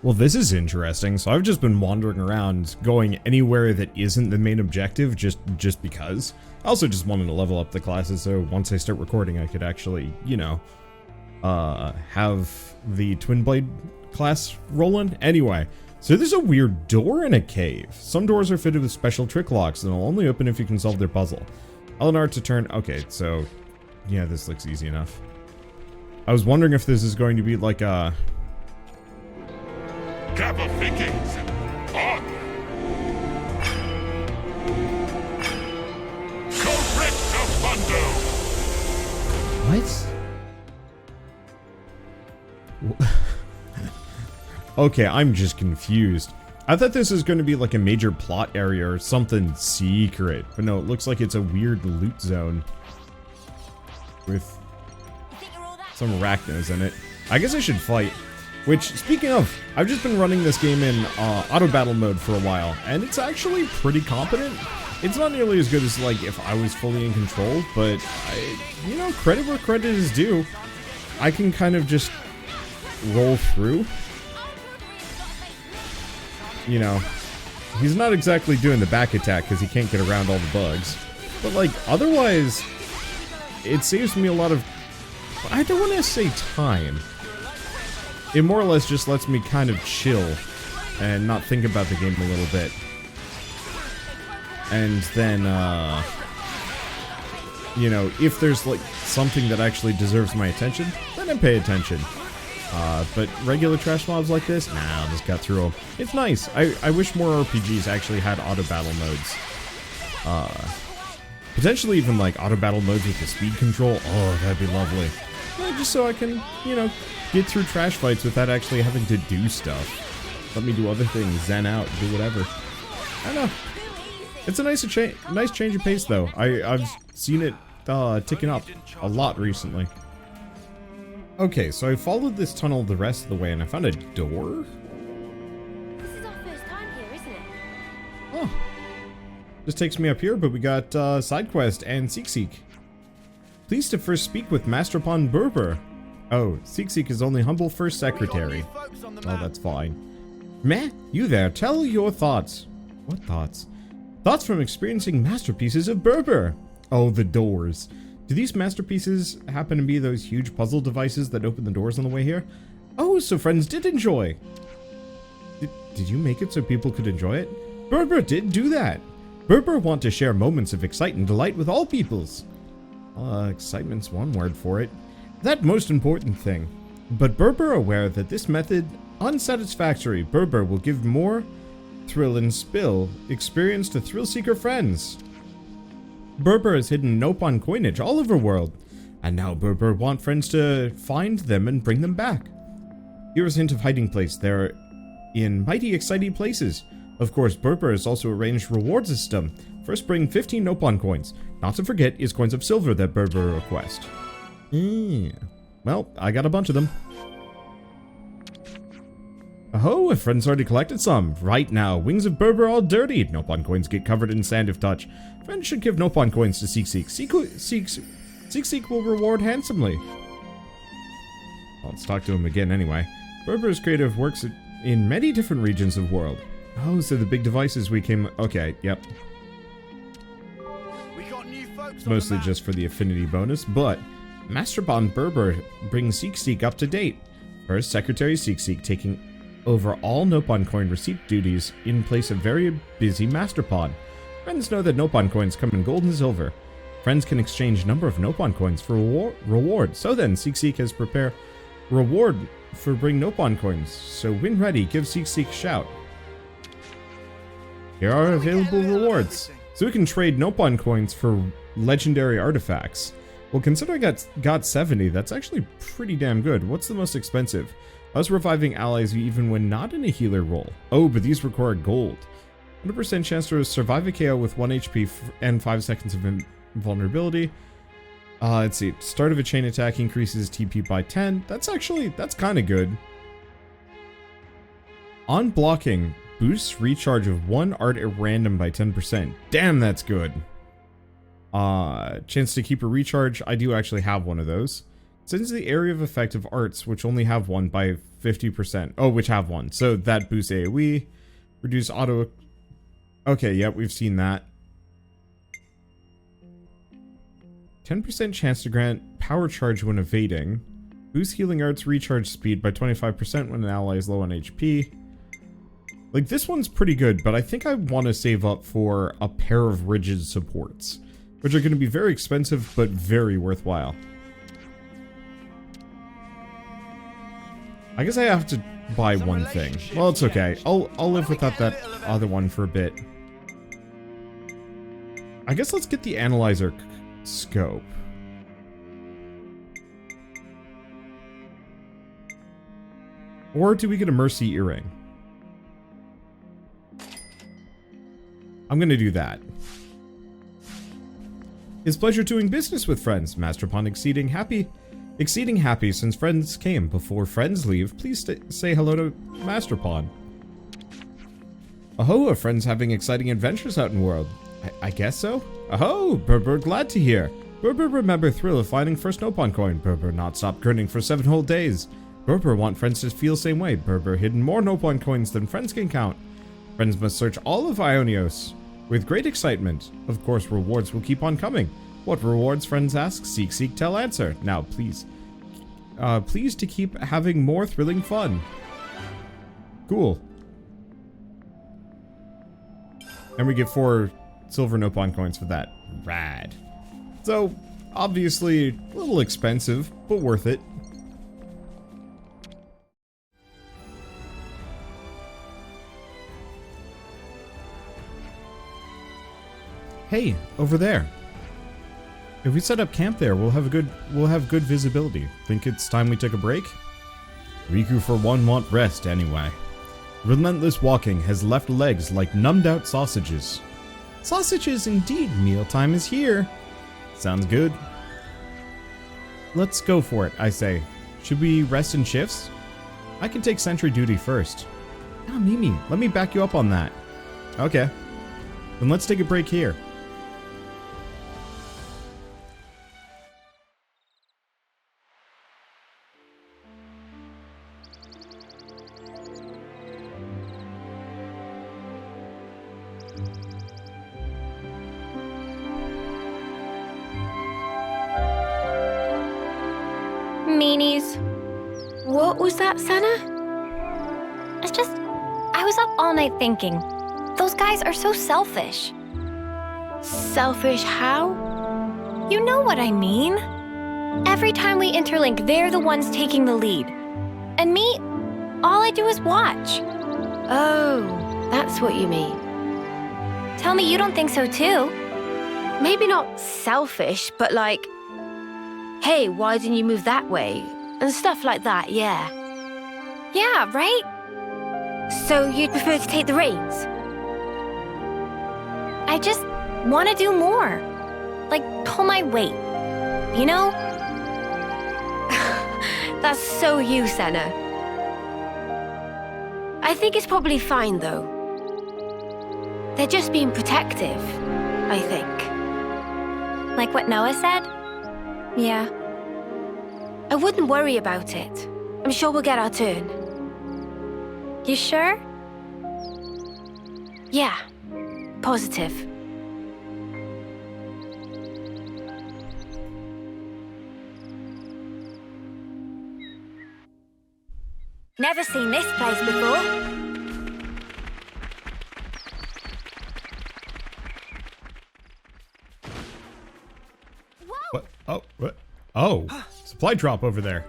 Well, this is interesting. So I've just been wandering around, going anywhere that isn't the main objective, just because. I also just wanted to level up the classes, so once I start recording, I could actually, you know, have the Twin Blade class rolling. Anyway, so there's a weird door in a cave. Some doors are fitted with special trick locks, and will only open if you can solve their puzzle. Eleanor to turn. Okay, so yeah, this looks easy enough. I was wondering if this is going to be like a. Gather Vikings on! Correcto Mundo! What? Okay, I'm just confused. I thought this was going to be like a major plot area or something secret, but no, it looks like it's a weird loot zone with some arachnos in it. I guess I should fight. Which, speaking of, I've just been running this game in auto battle mode for a while, and it's actually pretty competent. It's not nearly as good as like if I was fully in control, but you know, credit where credit is due. I can kind of just roll through. You know, he's not exactly doing the back attack because he can't get around all the bugs, but like otherwise, it saves me a lot of. I don't want to say time. It more or less just lets me kind of chill and not think about the game a little bit. And then, you know, if there's like something that actually deserves my attention, then I pay attention. But regular trash mobs like this, nah, I'll just cut through them. It's nice. I wish more RPGs actually had auto battle modes. Potentially even like auto battle modes with the speed control. Oh, that'd be lovely. Yeah, just so I can, you know, get through trash fights without actually having to do stuff. Let me do other things, zen out, do whatever. I don't know. It's a nice change of pace, though. I've seen it ticking up a lot recently. Okay, so I followed this tunnel the rest of the way, and I found a door. This is our first time here, isn't it? Oh. This takes me up here, but we got side quest and Seek. Pleased to first speak with Master Pon Berber. Oh, Seek is only humble first secretary. Oh, that's fine. Meh, you there, tell your thoughts. What thoughts? Thoughts from experiencing masterpieces of Berber. Oh, the doors. Do these masterpieces happen to be those huge puzzle devices that open the doors on the way here? Oh, so friends did enjoy. Did you make it so people could enjoy it? Berber did do that. Berber want to share moments of excitement and delight with all peoples. Excitement's one word for it. That most important thing. But Berber aware that this method unsatisfactory. Berber will give more thrill and spill experience to thrill-seeker friends. Berber has hidden Nopon coinage all over world, and now Berber want friends to find them and bring them back. Here's a hint of hiding place. They're in mighty exciting places. Of course, Berber has also arranged reward system. First bring 15 Nopon coins. Not to forget is coins of silver that Berber request. Well, I got a bunch of them. Oh, a friend's already collected some. Right now, wings of Berber all dirty. Nopon coins get covered in sand if touched. Friends should give Nopon coins to Seek. Seek will reward handsomely. Well, let's talk to him again anyway. Berber's creative works in many different regions of the world. Oh, so the big devices we came... Okay, yep. It's mostly just for the affinity bonus, but Master Pon Berber brings Seek up to date. First, Secretary Seek taking over all Nopon coin receipt duties in place of very busy Master Pon. Friends know that Nopon coins come in gold and silver. Friends can exchange number of Nopon coins for reward. So then, Seek has prepared reward for bring Nopon coins. So when ready, give Seek a shout. Here are available rewards. So we can trade Nopon coins for legendary artifacts. Well, considering I got 70, that's actually pretty damn good. What's the most expensive? Us reviving allies even when not in a healer role. Oh, but these require gold. 100% chance to survive a KO with 1 HP and 5 seconds of invulnerability. Let's see. Start of a chain attack increases TP by 10. That's kind of good. On blocking, boosts recharge of 1 art at random by 10%. Damn, that's good. Chance to keep a recharge. I do actually have one of those. Since the area of effect of arts, which only have one by 50%. Oh, which have one. So that boosts AoE. Reduce auto... Okay, yep, we've seen that. 10% chance to grant power charge when evading. Boost healing arts recharge speed by 25% when an ally is low on HP. Like, this one's pretty good, but I think I want to save up for a pair of rigid supports, which are going to be very expensive, but very worthwhile. I guess I have to buy one thing. Well, it's okay. I'll live without that other one for a bit. I guess let's get the analyzer scope. Or do we get a mercy earring? I'm gonna do that. It's pleasure doing business with friends. Master Pond exceeding happy since friends came. Before friends leave, please say hello to Master Pond. Ahoa, friends having exciting adventures out in the world. I guess so? Aho, Berber, glad to hear. Berber remember thrill of finding first Nopon coin. Berber not stop grinning for 7 whole days. Berber want friends to feel same way. Berber hidden more Nopon coins than friends can count. Friends must search all of Ionios with great excitement. Of course, rewards will keep on coming. What rewards, friends ask? Seek, tell, answer. Now, please. Please to keep having more thrilling fun. Cool. And we get 4 silver Nopon coins for that. Rad. So, obviously, a little expensive, but worth it. Hey, over there. If we set up camp there, we'll have good visibility. Think it's time we took a break? Riku for one want rest anyway. Relentless walking has left legs like numbed out sausages. Sausages indeed, mealtime is here. Sounds good. Let's go for it, I say. Should we rest in shifts? I can take sentry duty first. Ah, Mimi, let me back you up on that. Okay. Then let's take a break here. Meanies. What was that, Senna? I was up all night thinking. Those guys are so selfish. Selfish how? You know what I mean. Every time we interlink, they're the ones taking the lead. And me, all I do is watch. Oh, that's what you mean. Tell me you don't think so too. Maybe not selfish, but like, hey, why didn't you move that way? And stuff like that, yeah. Yeah, right? So you'd prefer to take the reins? I just want to do more. Like, pull my weight. You know? That's so you, Senna. I think it's probably fine, though. They're just being protective, I think. Like what Noah said? Yeah. I wouldn't worry about it. I'm sure we'll get our turn. You sure? Yeah. Positive. Never seen this place before. What? Oh, what? Oh, supply drop over there.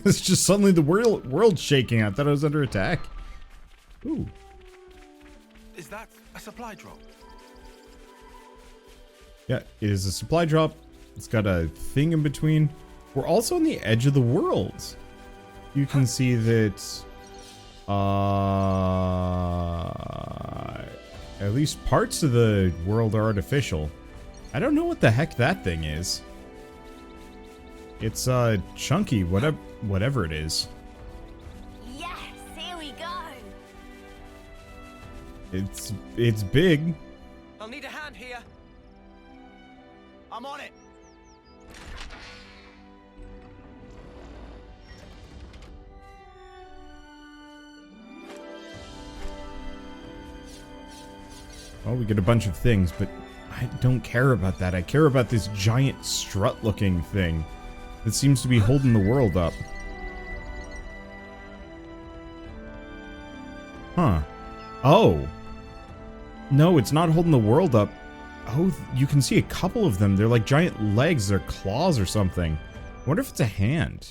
It's just suddenly the world shaking. I thought I was under attack. Ooh. Is that a supply drop? Yeah, it is a supply drop. It's got a thing in between. We're also on the edge of the world. You can see that at least parts of the world are artificial. I don't know what the heck that thing is. It's chunky, whatever it is. Yes, here we go. It's big. I'll need a hand here. I'm on it. Well, we get a bunch of things, but I don't care about that. I care about this giant strut-looking thing that seems to be holding the world up. Huh. Oh. No, it's not holding the world up. Oh, you can see a couple of them. They're like giant legs. They're claws or something. I wonder if it's a hand.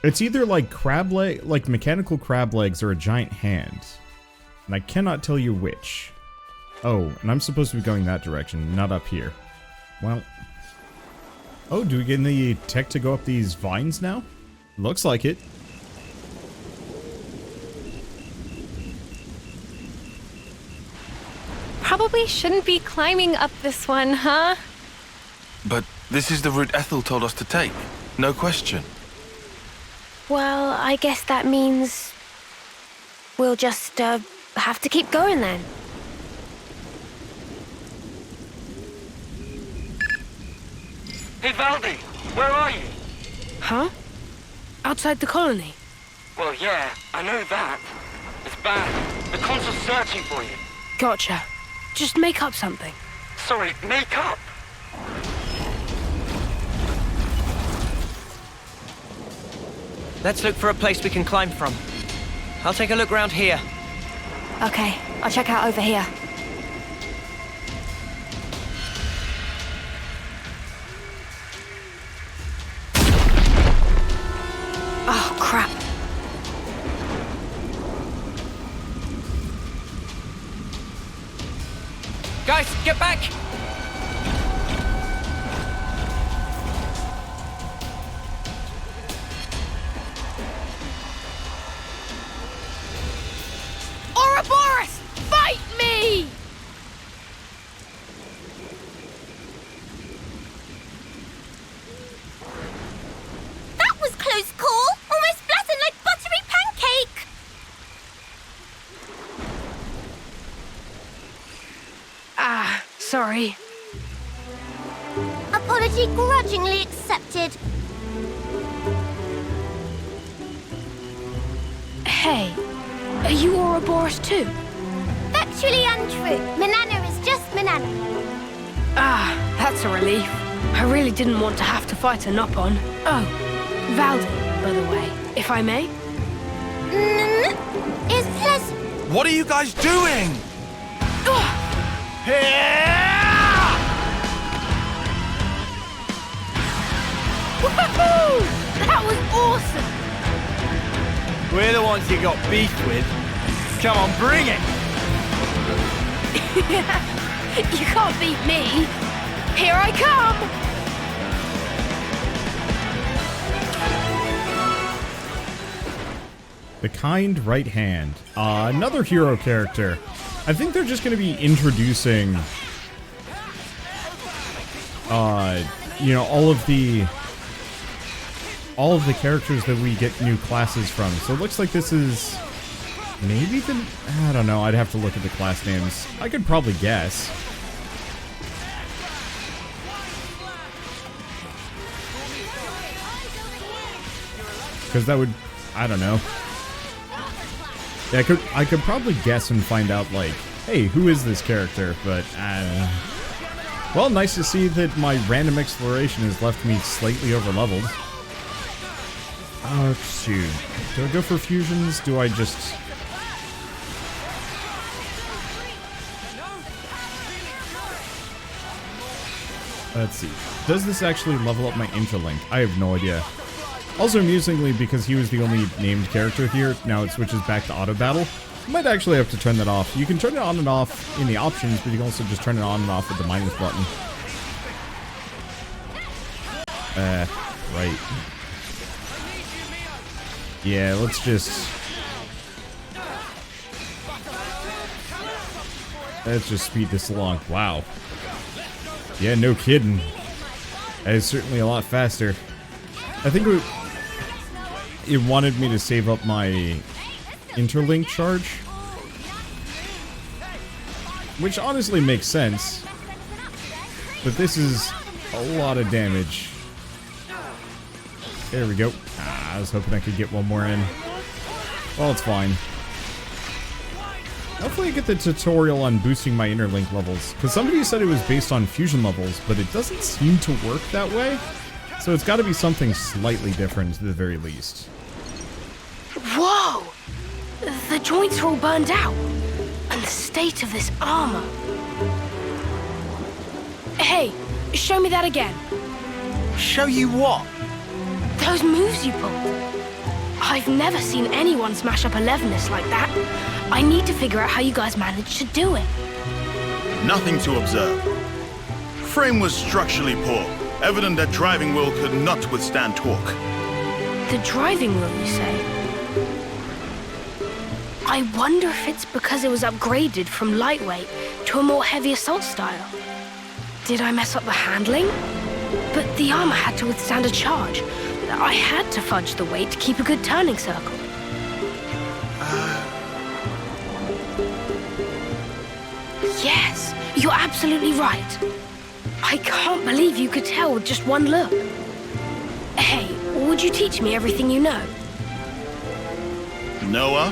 It's either like crab leg, like mechanical crab legs, or a giant hand. And I cannot tell you which. Oh, and I'm supposed to be going that direction, not up here. Well. Oh, do we get the tech to go up these vines now? Looks like it. Probably shouldn't be climbing up this one, huh? But this is the route Ethel told us to take. No question. Well, I guess that means we'll just have to keep going then. Hey, Valdi, where are you? Huh? Outside the colony? Well, yeah, I know that. It's bad. The consul's searching for you. Gotcha. Just make up something. Sorry, make up. Let's look for a place we can climb from. I'll take a look around here. Okay, I'll check out over here. Oh, crap. Guys, get back! Ouroboros! Fight me! That was close call! Almost flattened like buttery pancake! Ah, sorry. Apology grudgingly accepted. Hey, are you Ouroboros too? Factually untrue. Manana is just Manana. Ah, that's a relief. I really didn't want to have to fight a Nopon. Oh, Valdi, by the way, if I may. Is pleasant. What are you guys doing? Woohoo! That was awesome! We're the ones you got beef with. Come on, bring it! You can't beat me. Here I come! The Kind Right Hand. Another hero character. I think they're just going to be introducing, you know, all of the characters that we get new classes from. So it looks like this is maybe the, I don't know, I'd have to look at the class names. I could probably guess. Because that would, I don't know. Yeah, I could probably guess and find out, like, hey, who is this character? But, I don't know. Well, nice to see that my random exploration has left me slightly overleveled. Oh, shoot. Do I go for fusions? Do I just... Let's see. Does this actually level up my interlink? I have no idea. Also, amusingly, because he was the only named character here, now it switches back to auto battle. I might actually have to turn that off. You can turn it on and off in the options, but you can also just turn it on and off with the minus button. Right. Yeah, let's just speed this along. Wow. Yeah, no kidding. That is certainly a lot faster. I think it wanted me to save up my interlink charge, which honestly makes sense, but this is a lot of damage. There we go. I was hoping I could get one more in. Well, it's fine. Hopefully I get the tutorial on boosting my interlink levels, because somebody said it was based on fusion levels, but it doesn't seem to work that way. So it's got to be something slightly different at the very least. Whoa! The joints are all burned out. And the state of this armor. Hey, show me that again. Show you what? Those moves you pulled. I've never seen anyone smash up a Levinus like that. I need to figure out how you guys managed to do it. Nothing to observe. Frame was structurally poor, evident that driving wheel could not withstand torque. The driving wheel, you say? I wonder if it's because it was upgraded from lightweight to a more heavy assault style. Did I mess up the handling? But the armor had to withstand a charge. I had to fudge the weight to keep a good turning circle. Yes, you're absolutely right. I can't believe you could tell with just one look. Hey, would you teach me everything you know? Noah?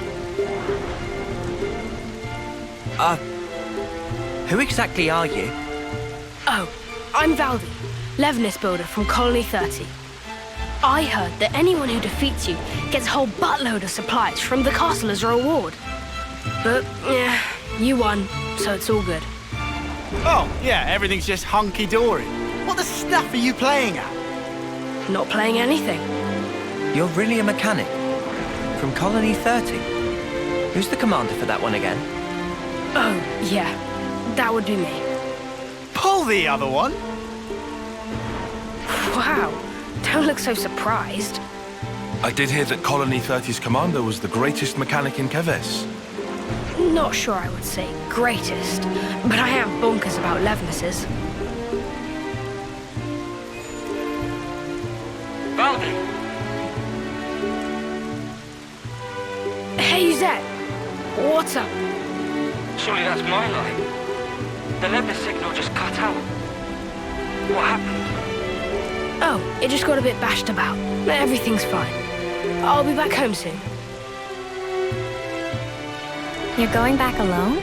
Who exactly are you? Oh, I'm Valdi, Levinus builder from Colony 30. I heard that anyone who defeats you gets a whole buttload of supplies from the castle as a reward. But, yeah, you won, so it's all good. Oh, yeah, everything's just hunky-dory. What the stuff are you playing at? Not playing anything. You're really a mechanic? From Colony 30? Who's the commander for that one again? Oh, yeah, that would be me. Pull the other one! Wow, don't look so surprised. I did hear that Colony 30's commander was the greatest mechanic in Keves. Not sure I would say greatest, but I am bonkers about Levinuses. Valdi! Hey, Zed, what's up? Surely that's my line. The Levinus signal just cut out. What happened? Oh, it just got a bit bashed about. Everything's fine. I'll be back home soon. You're going back alone?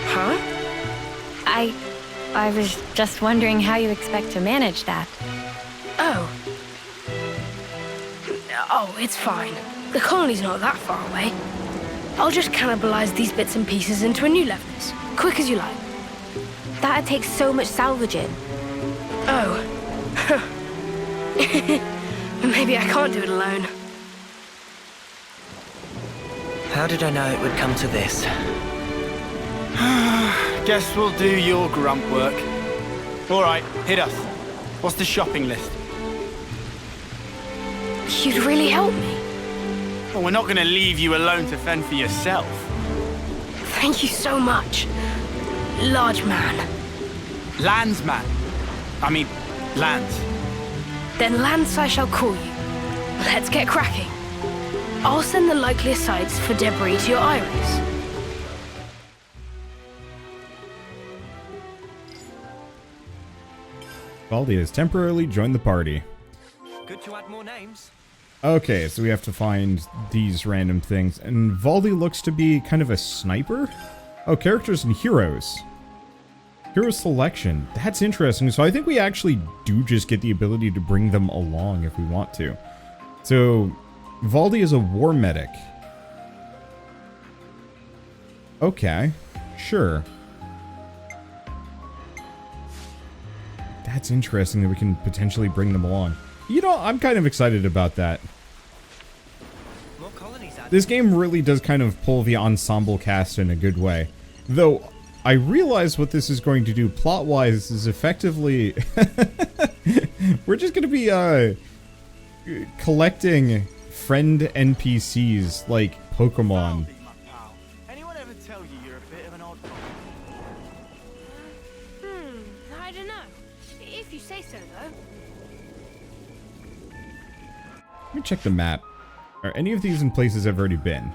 Huh? I was just wondering how you expect to manage that. Oh. Oh, it's fine. The colony's not that far away. I'll just cannibalize these bits and pieces into a new Levinus. Quick as you like. That'd take so much salvaging. Oh. Maybe I can't do it alone. How did I know it would come to this? Guess we'll do your grunt work. All right, hit us. What's the shopping list? You'd really help me. Well, we're not going to leave you alone to fend for yourself. Thank you so much. Large man. Landsman. I mean, Lance. Then Lance I shall call you. Let's get cracking. I'll send the likeliest sites for debris to your iris. Valdi has temporarily joined the party. Good to add more names. Okay, so we have to find these random things. And Valdi looks to be kind of a sniper? Oh, characters and heroes. Hero selection. That's interesting. So I think we actually do just get the ability to bring them along if we want to. So, Valdi is a war medic. Okay, sure. That's interesting that we can potentially bring them along. You know, I'm kind of excited about that. More colonies added. This game really does kind of pull the ensemble cast in a good way. Though, I realize what this is going to do plot-wise is effectively... we're just going to be, collecting friend NPCs like Pokemon. Anyone ever tell you you're a bit of an odd I don't know. If you say so, though. Let me check the map. Are any of these in places I've already been?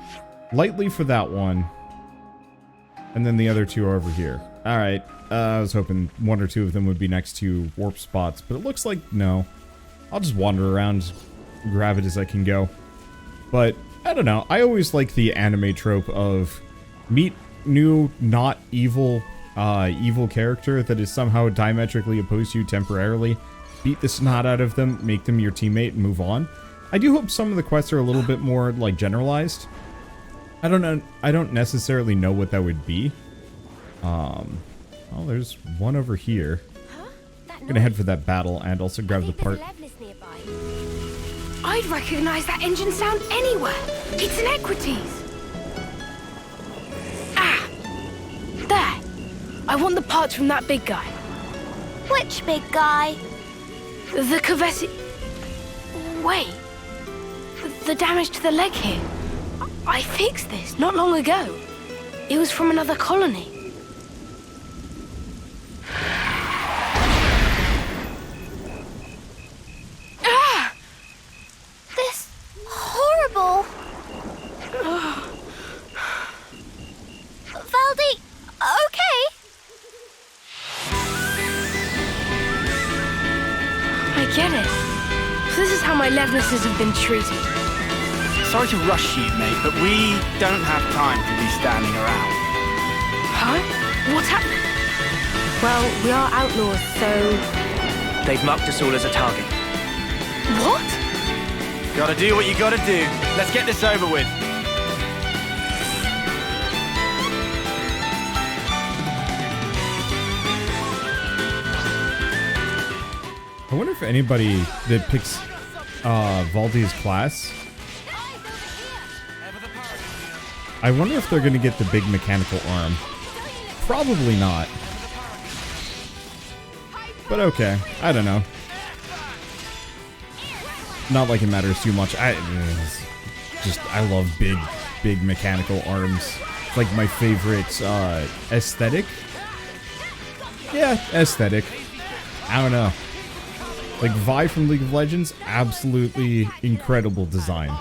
Lightly for that one. And then the other two are over here. Alright, I was hoping one or two of them would be next to warp spots, but it looks like no. I'll just wander around, grab it as I can go. But I don't know. I always like the anime trope of meet new, not evil, evil character that is somehow diametrically opposed to you temporarily. Beat the snot out of them, make them your teammate, and move on. I do hope some of the quests are a little bit more, like, generalized. I don't know. I don't necessarily know what that would be. Well, there's one over here. I'm gonna head for that battle and also grab the part. I'd recognize that engine sound anywhere. It's an Equities. Ah! There. I want the parts from that big guy. Which big guy? The Keves... Wait. The damage to the leg here. I fixed this not long ago. It was from another colony. This horrible... Valdi, okay? I get it. So this is how my Levnesses have been treated. Sorry to rush you, mate, but we don't have time to be standing around. Huh? What happened? Well, we are outlaws, so... They've marked us all as a target. What? Gotta do what you gotta do. Let's get this over with. I wonder if anybody that picks Valdi's class, I wonder if they're going to get the big mechanical arm. Probably not. But okay, I don't know. Not like it matters too much. I love big mechanical arms. It's like my favorite aesthetic. Yeah, aesthetic. I don't know. Like Vi from League of Legends, absolutely incredible design.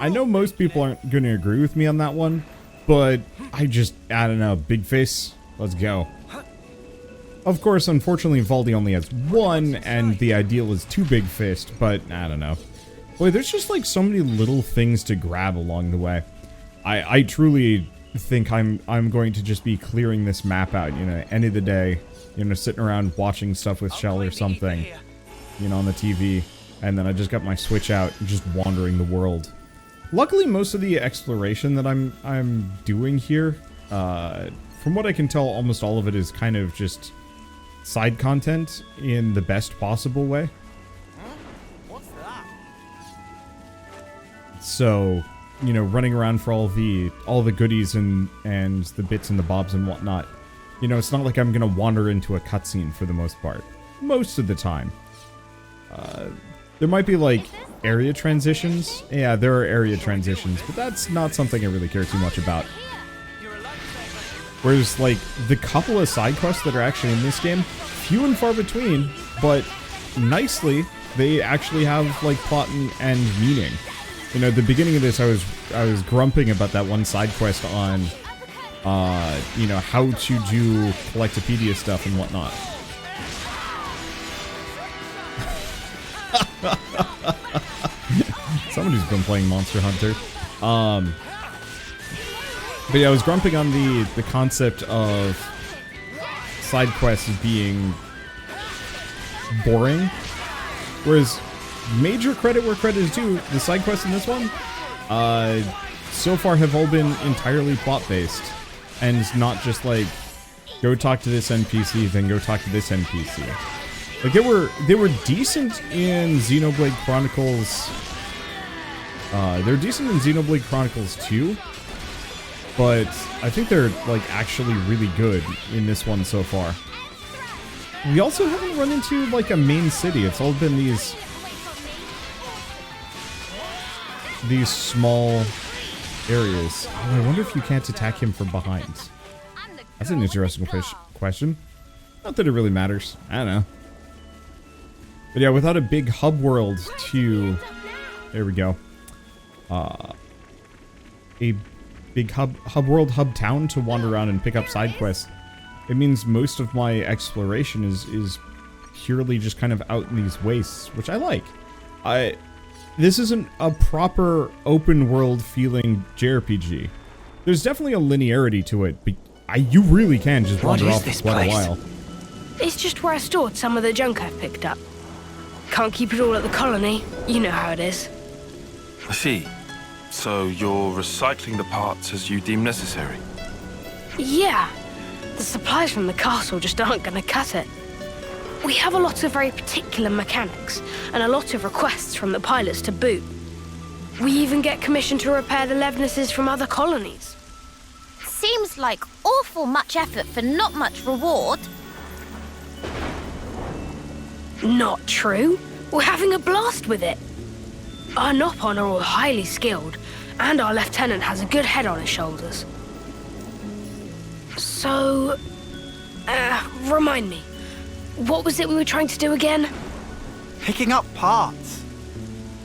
I know most people aren't going to agree with me on that one, but I don't know, big face, let's go. Of course, unfortunately, Valdi only has one, and the ideal is two big fist, but I don't know. Boy, there's just like so many little things to grab along the way. I truly think I'm going to just be clearing this map out, you know, end of the day. You know, sitting around watching stuff with Shell or something, you know, on the TV, and then I just got my Switch out and just wandering the world. Luckily, most of the exploration that I'm doing here, from what I can tell, almost all of it is kind of just side content in the best possible way. What's that? So, you know, running around for all the goodies and the bits and the bobs and whatnot. You know, it's not like I'm gonna wander into a cutscene for the most part. Most of the time. There might be, like, area transitions. Yeah, there are area transitions, but that's not something I really care too much about. Whereas, like, the couple of side quests that are actually in this game, few and far between, but nicely, they actually have, like, plot and meaning. You know, at the beginning of this, I was grumping about that one side quest on... you know, how to do Collectopedia stuff and whatnot. Somebody's been playing Monster Hunter. But yeah, I was grumping on the concept of side quests being boring. Whereas, major credit where credit is due, the side quests in this one, so far have all been entirely plot-based. And not just like, go talk to this NPC, then go talk to this NPC. Like, they were decent in Xenoblade Chronicles. They're decent in Xenoblade Chronicles 2. But I think they're, like, actually really good in this one so far. We also haven't run into, like, a main city. It's all been these small areas. Oh, I wonder if you can't attack him from behind. That's an interesting question. Not that it really matters. I don't know. But yeah, without a big hub world to... There we go. A big hub world, hub town to wander around and pick up side quests. It means most of my exploration is purely just kind of out in these wastes, which I like. this isn't a proper open world feeling JRPG. There's definitely a linearity to it, but you really can just wander off for quite a while. It's just where I stored some of the junk I've picked up. Can't keep it all at the colony. You know how it is. I see. So you're recycling the parts as you deem necessary? Yeah. The supplies from the castle just aren't going to cut it. We have a lot of very particular mechanics, and a lot of requests from the pilots to boot. We even get commissioned to repair the Levnesses from other colonies. Seems like awful much effort for not much reward. Not true. We're having a blast with it. Our Nopon are all highly skilled, and our lieutenant has a good head on his shoulders. So, remind me, what was it we were trying to do again? Picking up parts.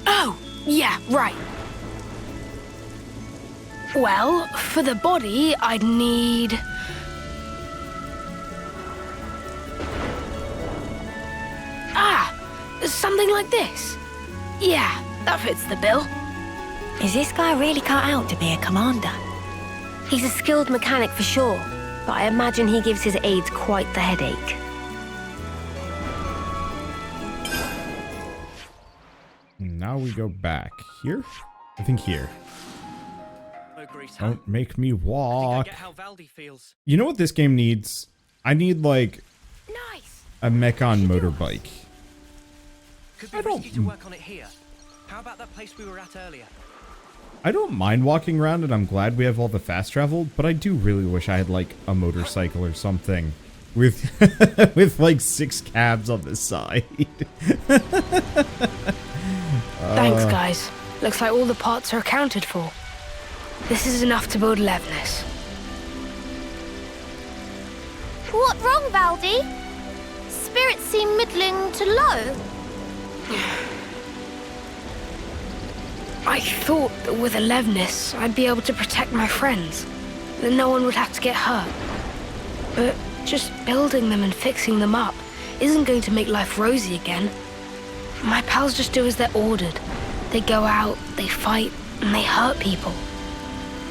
Oh, yeah, right. Well, for the body, I'd need... something like this. Yeah, that fits the bill. Is this guy really cut out to be a commander? He's a skilled mechanic for sure, but I imagine he gives his aides quite the headache. Now we go back. Here? I think here. Don't make me walk. You know what this game needs? I need, like, a Mecha motorbike. Could be risky to work on it here. How about that place we were at earlier? I don't mind walking around, and I'm glad we have all the fast travel, but I do really wish I had, like, a motorcycle or something with with like 6 cabs on the side. Thanks, guys. Looks like all the parts are accounted for. This is enough to build Levnes. What wrong, Valdi? Spirits seem middling to low. I thought that with a Levnes, I'd be able to protect my friends, that no one would have to get hurt. But just building them and fixing them up isn't going to make life rosy again. My pals just do as they're ordered. They go out, they fight, and they hurt people.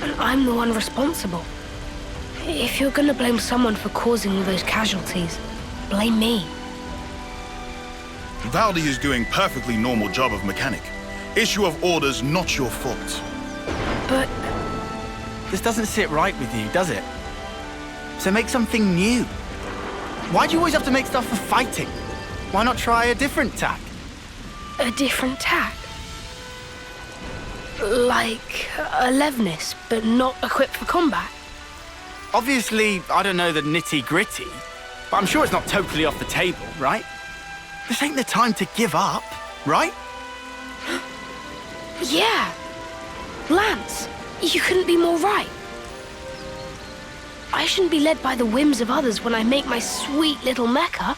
And I'm the one responsible. If you're gonna blame someone for causing all those casualties, blame me. Valdi is doing perfectly normal job of mechanic. Issue of orders not your fault. But... this doesn't sit right with you, does it? So make something new. Why do you always have to make stuff for fighting? Why not try a different tack? A different tack? Like a Levnes, but not equipped for combat? Obviously, I don't know the nitty-gritty, but I'm sure it's not totally off the table, right? This ain't the time to give up, right? Yeah. Lance, you couldn't be more right. I shouldn't be led by the whims of others when I make my sweet little mecha.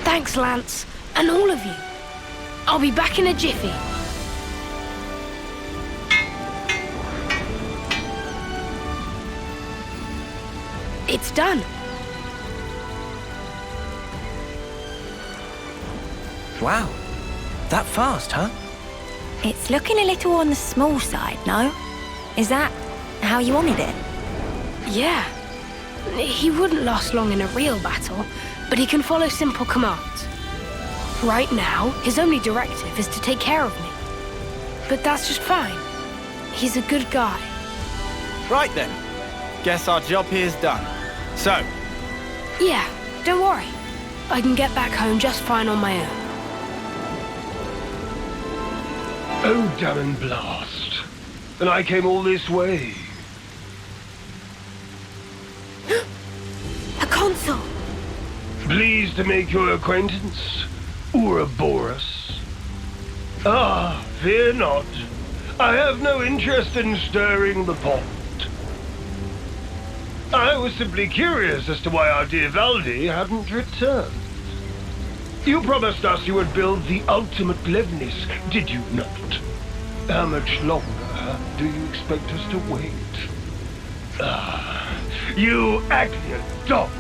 Thanks, Lance, and all of you. I'll be back in a jiffy. It's done. Wow. That fast, huh? It's looking a little on the small side, no? Is that how you wanted it? Yeah. He wouldn't last long in a real battle, but he can follow simple commands. Right now, his only directive is to take care of me. But that's just fine. He's a good guy. Right then. Guess our job here's done. So? Yeah, don't worry. I can get back home just fine on my own. Oh, damn and blast. And I came all this way. A console! Pleased to make your acquaintance, Ouroboros. Ah, fear not. I have no interest in stirring the pot. I was simply curious as to why our dear Valdi hadn't returned. You promised us you would build the ultimate Levnes, did you not? How much longer do you expect us to wait? Ah, you Agnus dogs!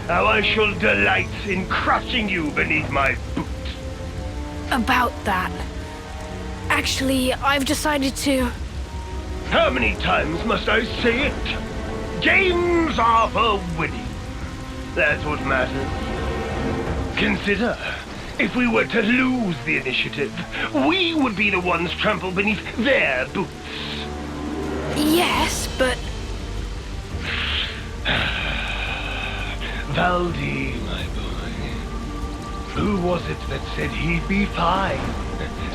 How I shall delight in crushing you beneath my boot. About that. Actually, I've decided to... How many times must I say it? Games are for winning. That's what matters. Consider, if we were to lose the initiative, we would be the ones trampled beneath their boots. Yes, but... Valdi, my boy. Who was it that said he'd be fine?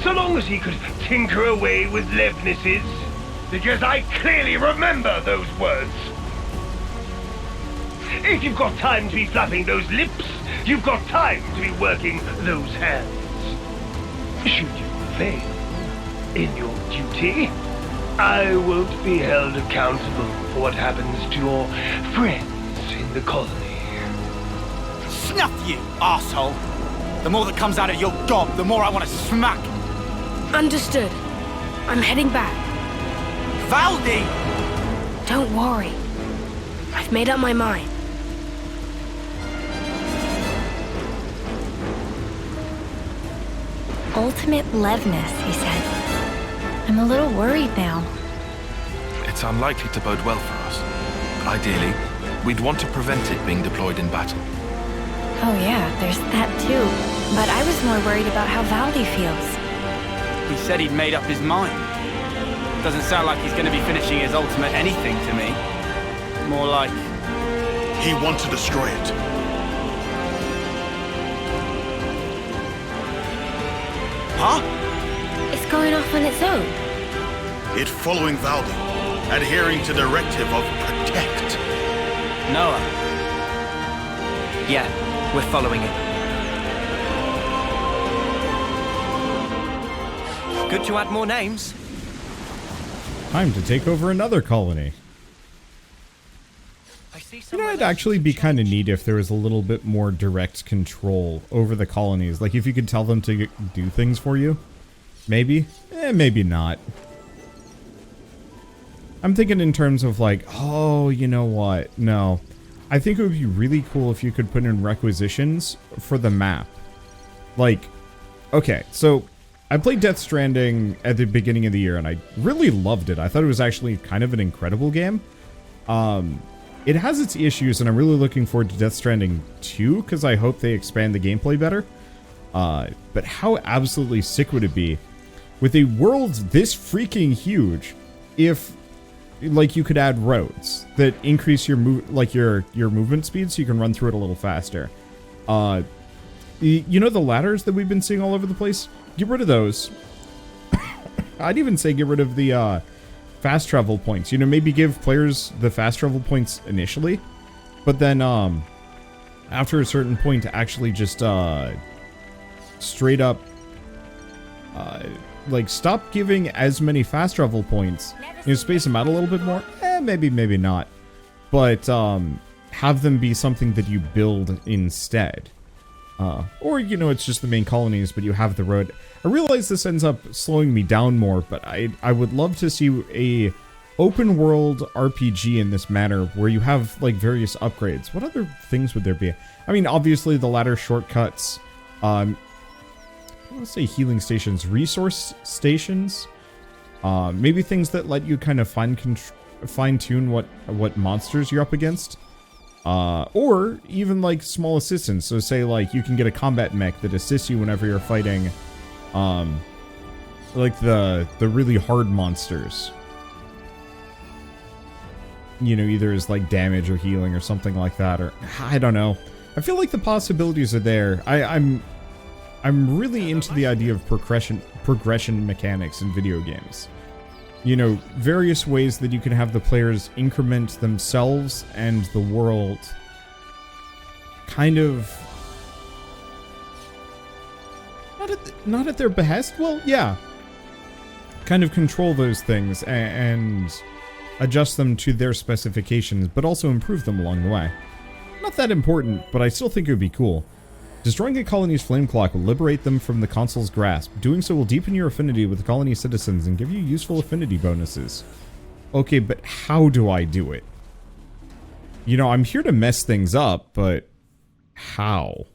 So long as he could tinker away with Levnis's. Because I clearly remember those words. If you've got time to be flapping those lips, you've got time to be working those hands. Should you fail in your duty, I won't be held accountable for what happens to your friends in the colony. Snuff you, asshole! The more that comes out of your gob, the more I want to smack. Understood. I'm heading back. Valdi! Don't worry. I've made up my mind. Ultimate Levnis, he said. I'm a little worried now. It's unlikely to bode well for us. Ideally, we'd want to prevent it being deployed in battle. Oh yeah, there's that too. But I was more worried about how Valdi feels. He said he'd made up his mind. Doesn't sound like he's going to be finishing his ultimate anything to me. More like... He wants to destroy it. Huh? It's going off on its own. It following Valdi, adhering to directive of protect. Noah. Yeah, we're following it. Good to add more names. Time to take over another colony. You know, it'd actually be kind of neat if there was a little bit more direct control over the colonies. Like, if you could tell them to do things for you. Maybe. Maybe not. I'm thinking in terms of like, oh, you know what? No. I think it would be really cool if you could put in requisitions for the map. Like, okay, so I played Death Stranding at the beginning of the year, and I really loved it. I thought it was actually kind of an incredible game. It has its issues, and I'm really looking forward to Death Stranding 2, because I hope they expand the gameplay better. But how absolutely sick would it be with a world this freaking huge if, like, you could add roads that increase your your movement speed so you can run through it a little faster. You know the ladders that we've been seeing all over the place? Get rid of those. I'd even say get rid of the fast travel points. You know, maybe give players the fast travel points initially, but then after a certain point actually just straight up like stop giving as many fast travel points. You know, space them out a little bit more. Maybe not. But have them be something that you build instead. Or, you know, it's just the main colonies, but you have the road. I realize this ends up slowing me down more, but I would love to see a open world RPG in this manner where you have, like, various upgrades. What other things would there be? I mean, obviously the ladder shortcuts, let's say healing stations, resource stations, maybe things that let you kind of fine-tune what monsters you're up against. Or even like small assistance. So say like you can get a combat mech that assists you whenever you're fighting, like the really hard monsters. You know, either as like damage or healing or something like that, or I don't know. I feel like the possibilities are there. I'm really into the idea of progression mechanics in video games. You know, various ways that you can have the players increment themselves and the world kind of not at their behest. Well, yeah, kind of control those things and adjust them to their specifications, but also improve them along the way. Not that important, but I still think it would be cool. Destroying a colony's flame clock will liberate them from the console's grasp. Doing so will deepen your affinity with the colony's citizens and give you useful affinity bonuses. Okay, but how do I do it? You know, I'm here to mess things up, but how?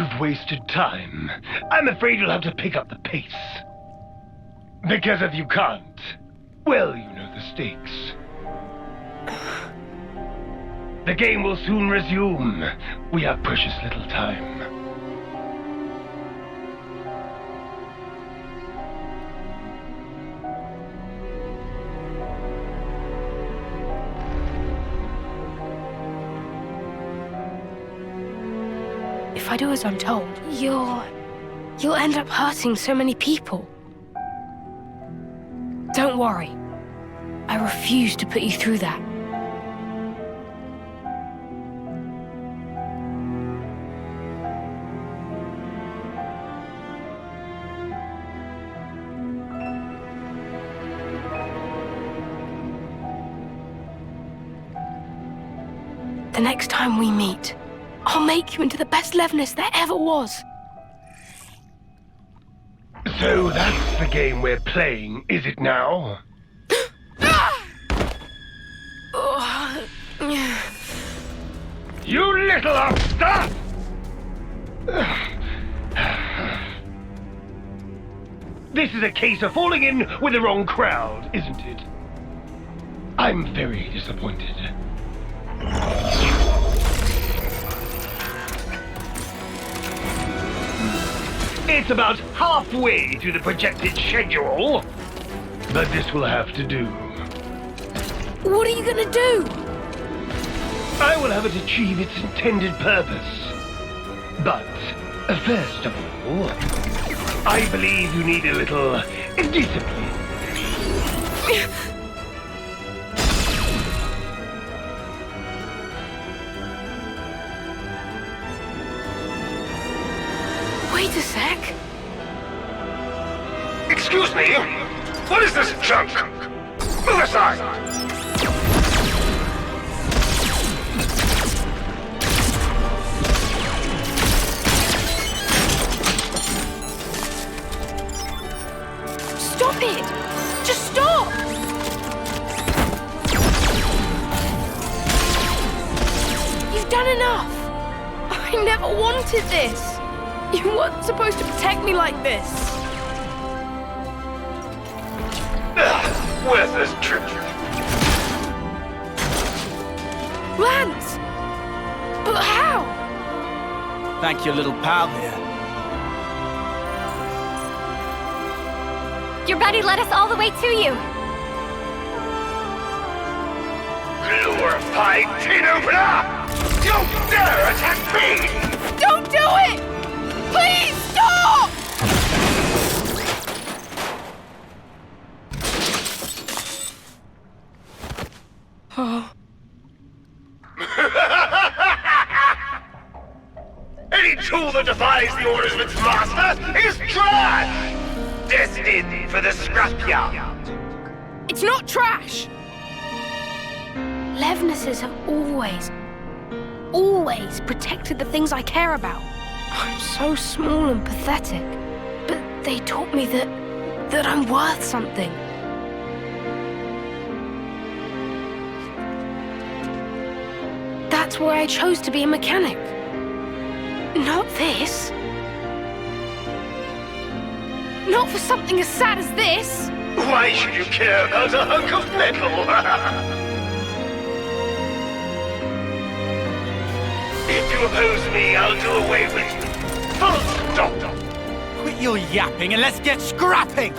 You've wasted time. I'm afraid you'll have to pick up the pace. Because if you can't, well, you know the stakes. The game will soon resume. We have precious little time. If I do as I'm told, you'll end up hurting so many people. Don't worry. I refuse to put you through that. The next time we meet, I'll make you into the best Levnis there ever was. So that's the game we're playing, is it now? You little upstart! This is a case of falling in with the wrong crowd, isn't it? I'm very disappointed. It's about halfway to the projected schedule, but this will have to do. What are you gonna do? I will have it achieve its intended purpose. But, first of all, I believe you need a little discipline. Wait a sec. Excuse me? What is this junk? Move aside! Stop it! Just stop! You've done enough! I never wanted this! You weren't supposed to protect me like this! Worthless trick. Lance! But how? Thank your little pal here. Your buddy led us all the way to you. Glorified tin opener! Don't dare attack me! Don't do it! Please stop! Oh. Any tool that defies the orders of its master is trash! Destined for the scrapyard. It's not trash! Levnesses have always protected the things I care about. I'm so small and pathetic, but they taught me that I'm worth something. That's why I chose to be a mechanic. Not this. Not for something as sad as this. Why should you care about a hunk of metal? If you oppose me, I'll do away with you. Full stop. Quit your yapping and let's get scrapping!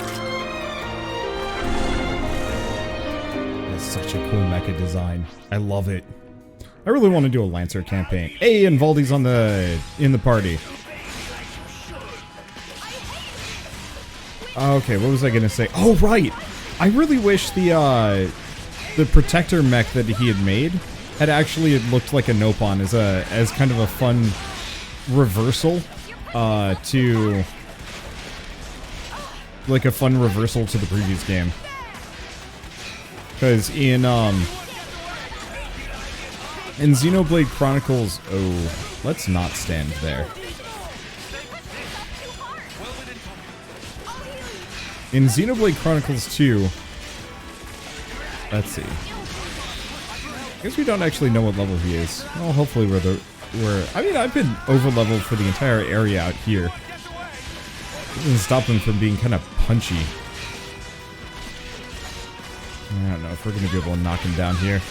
That's such a cool mecha design. I love it. I really want to do a Lancer campaign. Hey, and Valdi's in the party. Okay, what was I gonna say? Oh, right! I really wish the protector mech that he had made had actually looked like a Nopon as kind of a fun reversal to like a fun reversal to the previous game. Because in Xenoblade Chronicles, oh, let's not stand there. In Xenoblade Chronicles 2, let's see. I guess we don't actually know what level he is. Well, hopefully we're where, I mean, I've been over-leveled for the entire area out here. It doesn't stop him from being kind of punchy. I don't know if we're going to be able to knock him down here.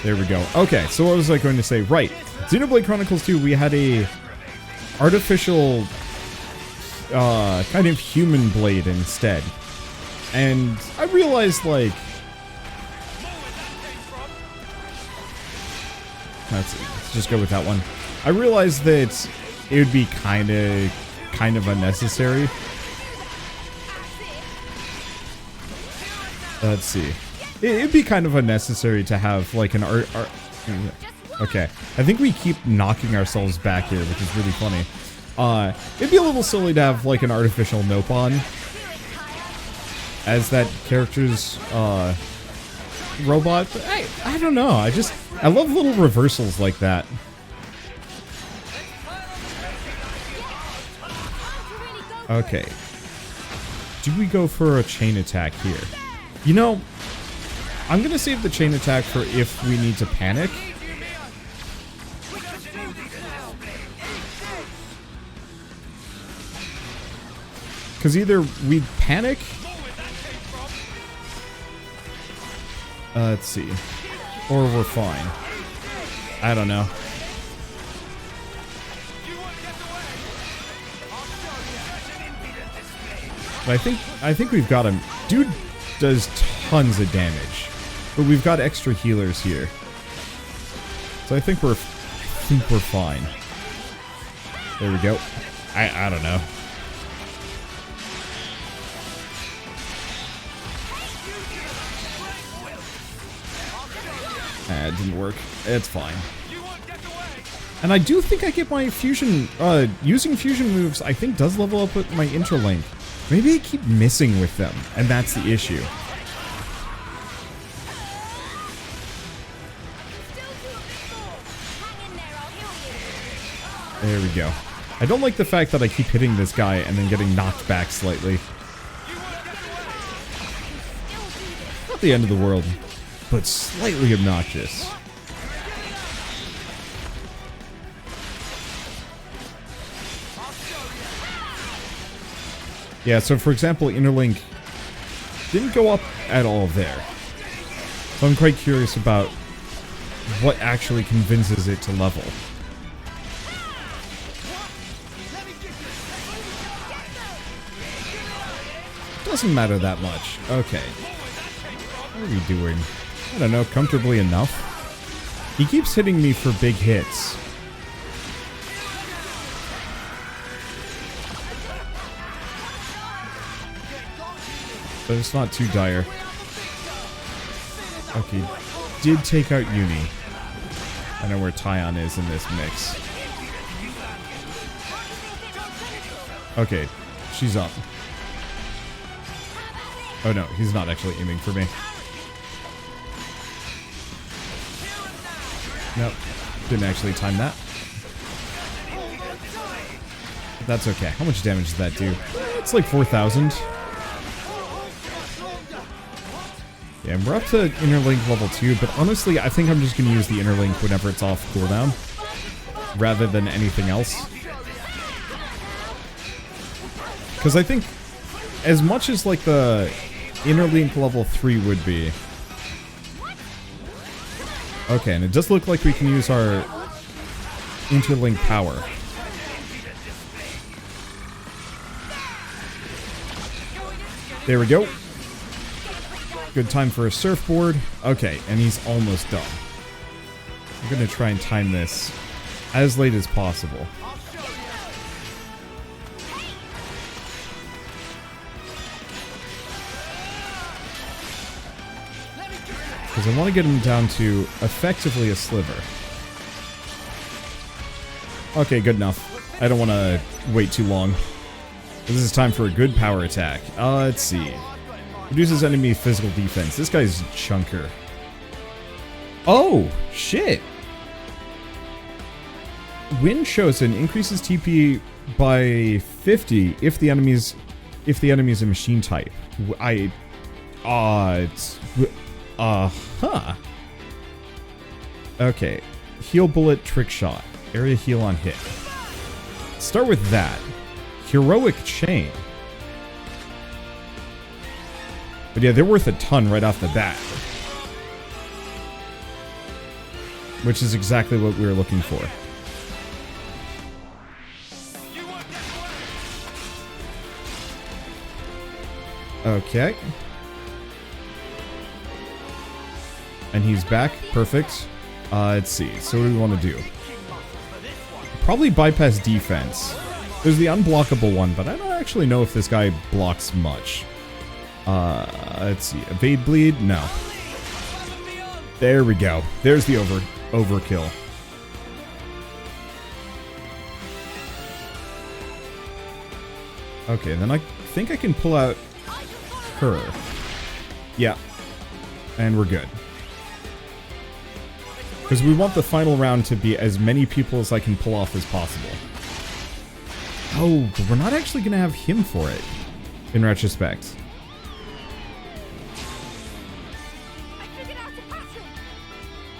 There we go. Okay, so what was I going to say? Right. Xenoblade Chronicles 2, we had a artificial kind of human blade instead. And I realized, like... Let's just go with that one. I realized that it would be kind of unnecessary. Let's see. It'd be kind of unnecessary to have, like, an art... Okay. I think we keep knocking ourselves back here, which is really funny. It'd be a little silly to have, like, an artificial nope on as that character's, robot. But I don't know. I love little reversals like that. Okay. Do we go for a chain attack here? You know, I'm gonna save the chain attack for if we need to panic. Because either we panic... let's see. Or we're fine. I don't know. But I think we've got him. Dude does tons of damage. But we've got extra healers here. So I think we're fine. There we go. I don't know. It didn't work. It's fine. And I do think I get my fusion, using fusion moves, I think does level up with my interlink. Maybe I keep missing with them, and that's the issue. There we go. I don't like the fact that I keep hitting this guy and then getting knocked back slightly. Not the end of the world, but slightly obnoxious. Yeah, so for example, Interlink didn't go up at all there. So I'm quite curious about what actually convinces it to level. Doesn't matter that much. Okay. What are we doing? I don't know, comfortably enough. He keeps hitting me for big hits. But it's not too dire. Okay, did take out Uni. I know where Tyon is in this mix. Okay, she's up. Oh no, he's not actually aiming for me. Nope, didn't actually time that. That's okay. How much damage does that do? It's like 4,000. Yeah, and we're up to Interlink level 2, but honestly, I think I'm just going to use the Interlink whenever it's off cooldown, rather than anything else. Because I think, as much as like the Interlink level 3 would be... Okay, and it does look like we can use our Interlink power. There we go. Good time for a surfboard. Okay, and he's almost done. I'm going to try and time this as late as possible. Because I want to get him down to effectively a sliver. Okay, good enough. I don't want to wait too long. This is time for a good power attack. Let's see. Reduces enemy physical defense. This guy's chunker. Oh, shit. Wind Chosen increases TP by 50 if the enemy is a machine type. Okay. Heal bullet, trick shot. Area heal on hit. Start with that. Heroic chain. But yeah, they're worth a ton right off the bat. Which is exactly what we were looking for. Okay. And he's back. Perfect. Let's see. So what do we want to do? Probably bypass defense. There's the unblockable one, but I don't actually know if this guy blocks much. Let's see. Evade bleed? No. There we go. There's the overkill. Okay, then I think I can pull out her. Yeah. And we're good. Because we want the final round to be as many people as I can pull off as possible. Oh, but we're not actually going to have him for it, in retrospect.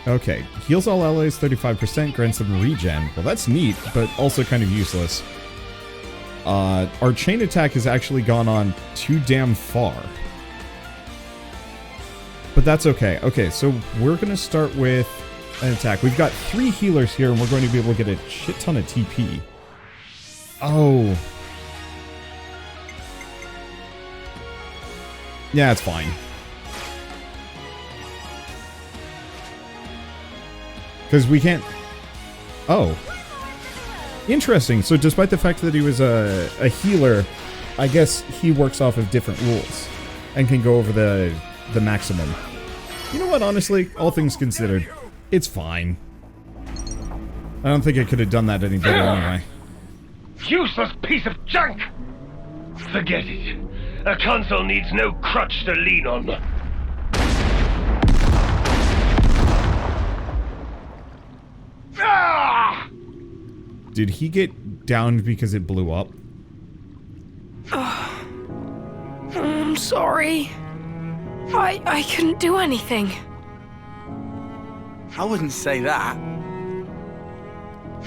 Okay, heals all allies 35%, grants them regen. Well, that's neat, but also kind of useless. Our chain attack has actually gone on too damn far. But that's okay. Okay, so we're going to start with an attack. We've got 3 healers here, and we're going to be able to get a shit ton of TP. Oh. Yeah, it's fine. Because we can't... Oh. Interesting. So despite the fact that he was a healer, I guess he works off of different rules and can go over the maximum. You know what, honestly, all things considered, it's fine. I don't think I could have done that any better anyway. Useless piece of junk! Forget it. A console needs no crutch to lean on. Ah! Did he get downed because it blew up? I'm sorry. I couldn't do anything. I wouldn't say that.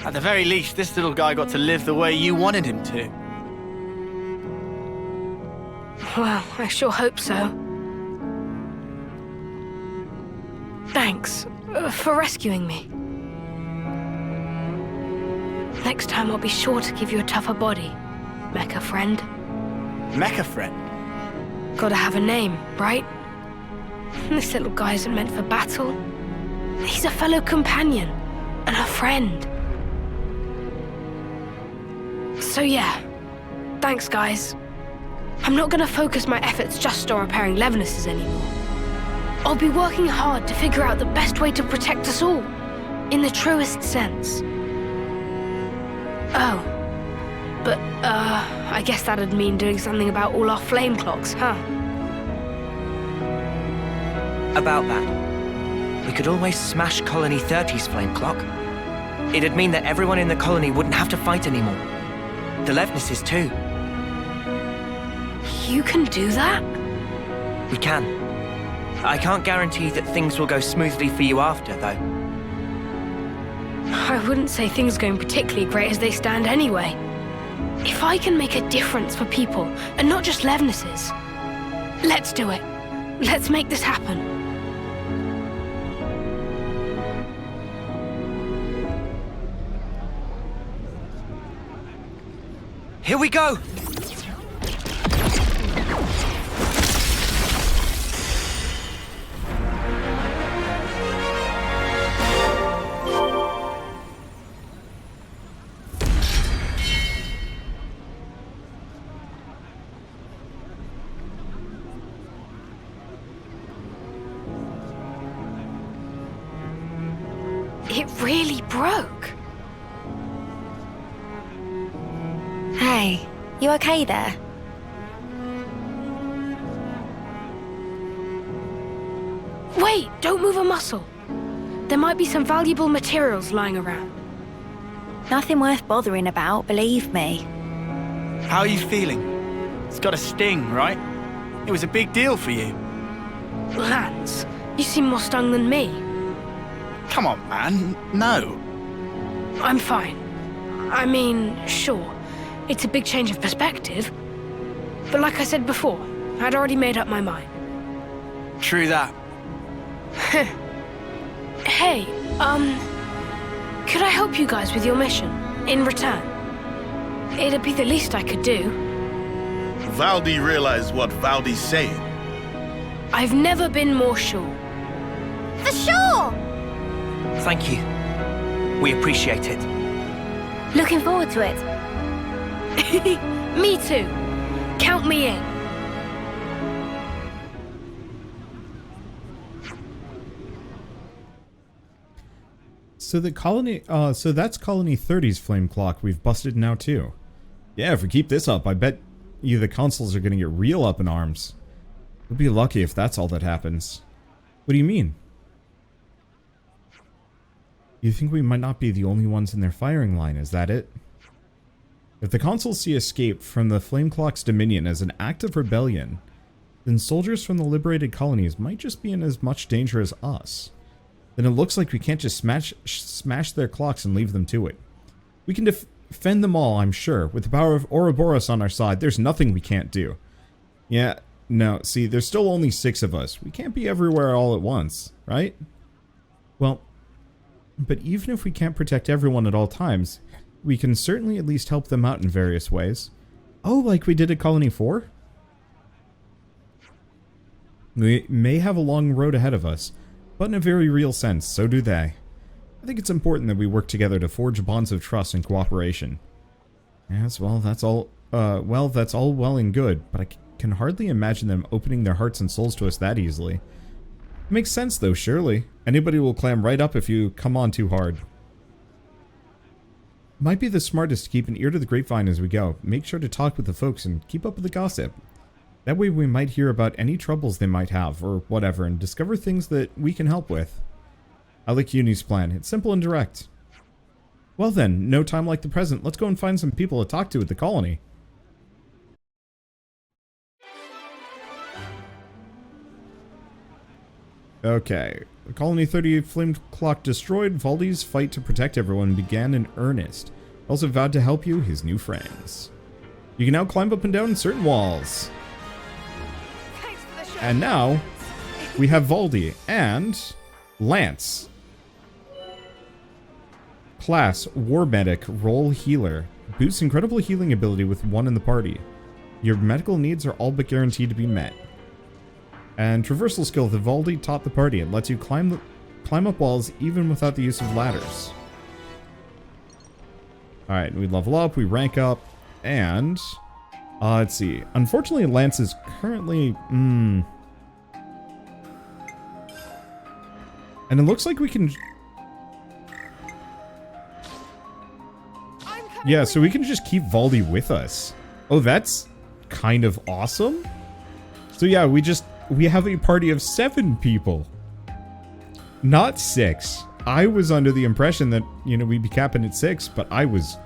At the very least, this little guy got to live the way you wanted him to. Well, I sure hope so. Thanks for rescuing me. Next time I'll be sure to give you a tougher body, Mecha friend. Mecha friend? Gotta have a name, right? This little guy isn't meant for battle. He's a fellow companion and a friend. So yeah, thanks guys. I'm not gonna focus my efforts just on repairing Levinuses anymore. I'll be working hard to figure out the best way to protect us all, in the truest sense. Oh, but I guess that'd mean doing something about all our flame clocks, huh? About that, we could always smash Colony 30's flame clock. It'd mean that everyone in the colony wouldn't have to fight anymore. The Levinuses too. You can do that? We can. I can't guarantee that things will go smoothly for you after, though. I wouldn't say things are going particularly great as they stand anyway. If I can make a difference for people, and not just Levinuses, let's do it. Let's make this happen. Here we go! It really broke. Hey, you okay there? Wait, don't move a muscle. There might be some valuable materials lying around. Nothing worth bothering about, believe me. How are you feeling? It's got a sting, right? It was a big deal for you. Lance, you seem more stung than me. Come on, man. No. I'm fine. I mean, sure, it's a big change of perspective. But like I said before, I'd already made up my mind. True that. Hey, could I help you guys with your mission, in return? It'd be the least I could do. Valdi realized what Valdi's saying. I've never been more sure. For sure! Thank you. We appreciate it. Looking forward to it. Me too. Count me in. So the colony, so that's Colony 30's flame clock we've busted now too. Yeah, if we keep this up, I bet you the consoles are gonna get real up in arms. We'll be lucky if that's all that happens. What do you mean? You think we might not be the only ones in their firing line, is that it? If the consuls see escape from the flame clock's dominion as an act of rebellion, then soldiers from the liberated colonies might just be in as much danger as us. Then it looks like we can't just smash their clocks and leave them to it. We can defend them all, I'm sure. With the power of Ouroboros on our side, there's nothing we can't do. Yeah, no, see, there's still only 6 of us. We can't be everywhere all at once, right? Well, but even if we can't protect everyone at all times, we can certainly at least help them out in various ways. Oh, like we did at Colony 4? We may have a long road ahead of us, but in a very real sense, so do they. I think it's important that we work together to forge bonds of trust and cooperation. Yes, well, that's all well and good, but I can hardly imagine them opening their hearts and souls to us that easily. It makes sense, though, surely. Anybody will clam right up if you come on too hard. Might be the smartest to keep an ear to the grapevine as we go. Make sure to talk with the folks and keep up with the gossip. That way we might hear about any troubles they might have, or whatever, and discover things that we can help with. I like Uni's plan. It's simple and direct. Well then, no time like the present. Let's go and find some people to talk to at the colony. Okay. The Colony 30 flame clock destroyed, Valdi's fight to protect everyone began in earnest. He also vowed to help you, his new friends. You can now climb up and down certain walls. And now, we have Valdi and Lance. Class, War Medic, role Healer. Boosts incredible healing ability with one in the party. Your medical needs are all but guaranteed to be met. And Traversal skill, the Valdi taught the party. It lets you climb up walls even without the use of ladders. Alright, we level up, we rank up, and... let's see. Unfortunately, Lance is currently... And it looks like we can... Yeah, so we can just keep Valdi with us. Oh, that's kind of awesome. So yeah, we have a party of 7 people. Not 6. I was under the impression that, you know, we'd be capping at 6, but I was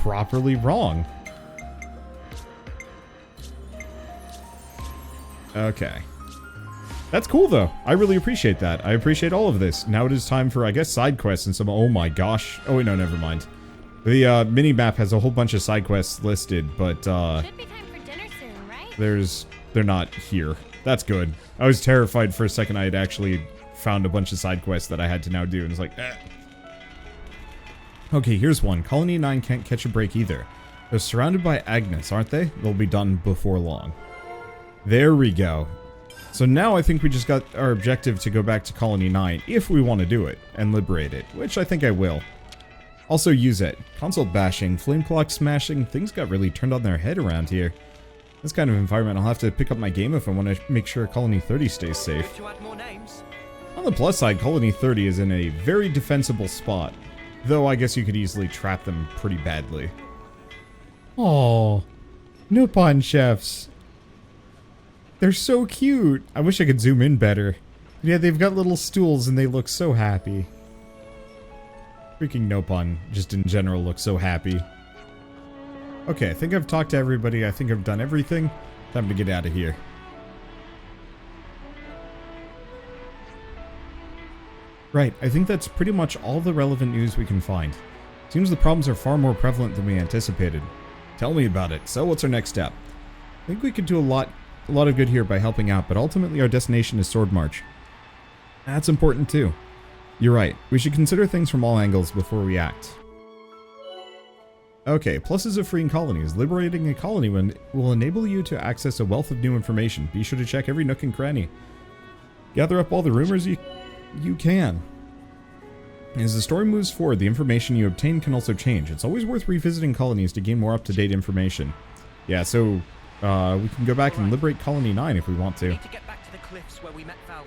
properly wrong. Okay. That's cool, though. I really appreciate that. I appreciate all of this. Now it is time for, I guess, side quests and some... Oh my gosh. Oh, wait, no, never mind. The mini-map has a whole bunch of side quests listed, but, Should be time for dinner soon, right? they're not here. That's good. I was terrified for a second I had actually found a bunch of side quests that I had to now do, and it's like, eh. Okay, here's one. Colony 9 can't catch a break either. They're surrounded by Agnus, aren't they? They'll be done before long. There we go. So now I think we just got our objective to go back to Colony 9, if we want to do it, and liberate it, which I think I will. Also use it. Console bashing, flame clock smashing, things got really turned on their head around here. This kind of environment, I'll have to pick up my game if I want to make sure Colony 30 stays safe. On the plus side, Colony 30 is in a very defensible spot, though I guess you could easily trap them pretty badly. Aww, Nippon chefs. They're so cute. I wish I could zoom in better. Yeah, they've got little stools and they look so happy. Freaking Nippon, just in general, looks so happy. Okay, I think I've talked to everybody. I think I've done everything. Time to get out of here. Right, I think that's pretty much all the relevant news we can find. Seems the problems are far more prevalent than we anticipated. Tell me about it. So what's our next step? I think we could do a lot of good here by helping out, but ultimately our destination is Sword March. That's important too. You're right, we should consider things from all angles before we act. Okay, pluses of freeing colonies. Liberating a colony will enable you to access a wealth of new information. Be sure to check every nook and cranny. Gather up all the rumors you can. As the story moves forward, the information you obtain can also change. It's always worth revisiting colonies to gain more up-to-date information. Yeah, so we can go back and liberate Colony 9 if we want to. We need to get back to the cliffs where we met Valdi.